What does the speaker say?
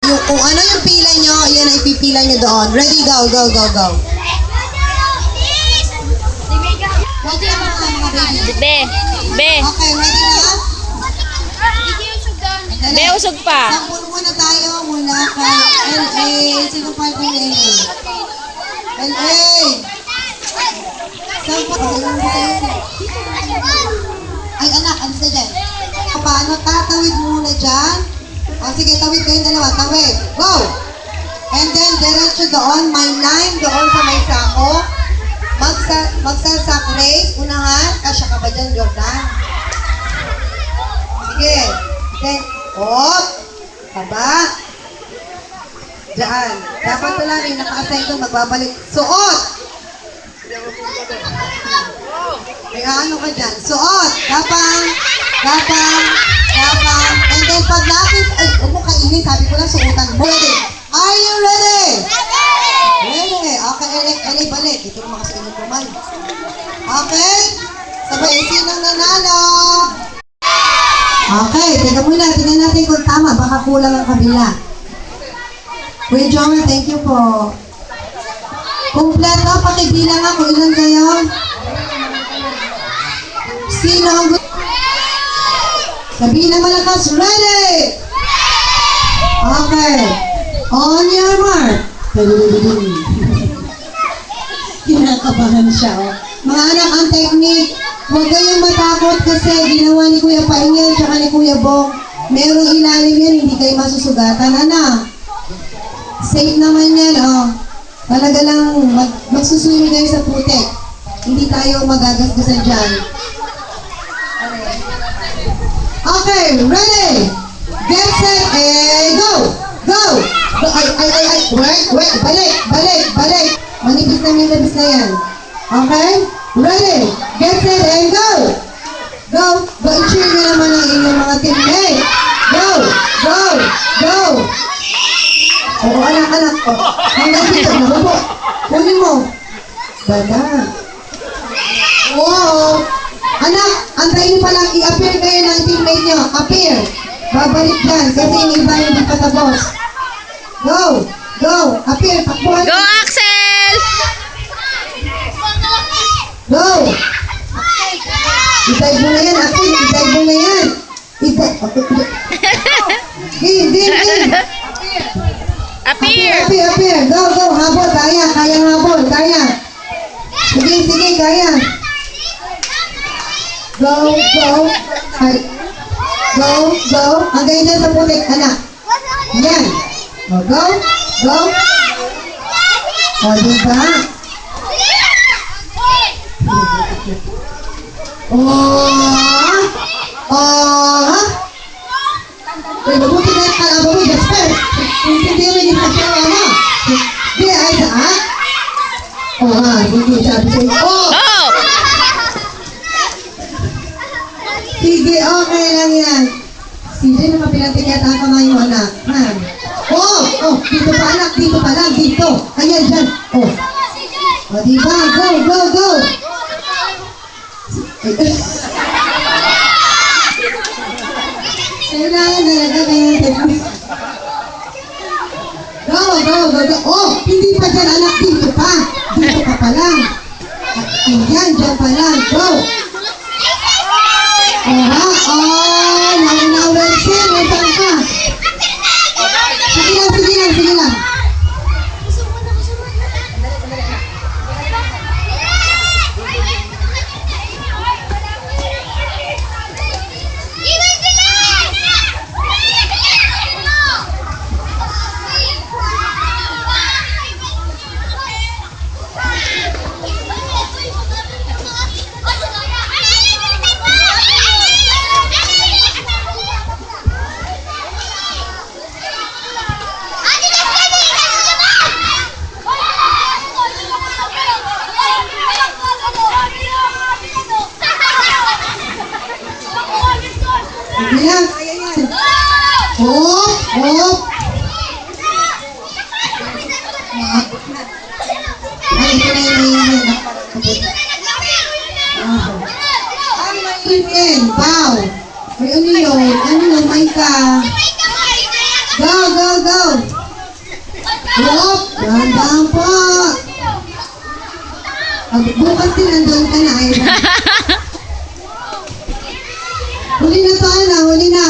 Kung ano yung pila nyo, yan ang ipipila nyo doon. Ready, go, go, go, go. Be. Okay, ready na? Be, usog pa. Sampun muna tayo mula kay LA. Sino pa yung LA? LA! Sampun. Ay, anak, ano sa dyan? Paano? Tatawid muna dyan. O, sige, tawid kayong dalawa. Tawid. Go! And then, diretso doon. May line doon sa may sako. Magsasak race. Unahan. Kasya ka ba dyan, Jordan? Sige. Then, op. Baba. Diyan. Dapat pala rin naka-assign doon. Magbabalik. Suot! Ay, ano ka dyan? Suot! Gapang! Gapang! Gapang! And then, pag nakit... Ay, huwag mo kainin. Sabi ko lang, suotan mo. Ready? Are you ready? Ready! Okay, LA, balik. Ito naman kasi inyo kuman. Okay? Sabay, sinong nanalo? Okay, teka muna. Tingnan natin kung tama. Baka kulang ang kabila. Kuya Jomer, thank you po. Kompleto, pakibilang ako. Ilan kayo? Sino ang gusto? Sabihin na malakas, ready! Okay. On your mark. Kinakabahan siya, oh. Mga anak, ang technique, huwag kayong matakot kasi ginawa ni Kuya Paingel tsaka ni Kuya Bong. Merong ilalim yan, hindi kayo masusugatan. Anak, safe naman yan, oh. Talaga lang, magsusuyo kayo sa putek. Hindi tayo magagasgasan dyan. Okay, ready? Get set, and go! Go! Ay, wait, balik. Manipis na yan. Okay? Ready? Get set, and go! Go! I-cheer nyo naman ang inyong mga teammate. Go! Oo, anak. Hanggang dito, nahubo. Kunin mo. Bada. Wow! Anak, antayin niyo palang i-appear kayo ng teammate nyo. Appear. Babalik dyan kasi yung iba hindi pa tapos. Go! Appear. Takbuhan. Go, Axel! Go! I-dive mo na yan, Axel. I-dive mo na yan. Game. Appear! Appear. Go. Habol. Kaya habol. Kaya. Sige. Kaya. Go. Go. Hanggang dyan sa putik, anak. Yan. Go. O, diba? Mabuti na yung kalabang mo, Jasper. Hindi mo yung pagkawa mo. Di, ay saan? Hindi sabi sa'yo. Sige, okay lang yan. Sige, nakapilantik yata ang kamay mo, anak. Dito pa, anak. Dito pa lang, dito. Ayan, dyan. Diba? Go. Kailangan talaga kayo. Go. Hindi pa dyan, anak. Dito pa pa lang. Ayan, dyan pa lang. Go. Naunawensin. Nasaan ka? Sige lang. Bilang. Hop. Ay, ito na yung Queen, bow. Ay, ano yun? May ka. Go. Hop! Dahan-dahan po! Bukas din nandun ka na. Huli na to, Ana. Huli na.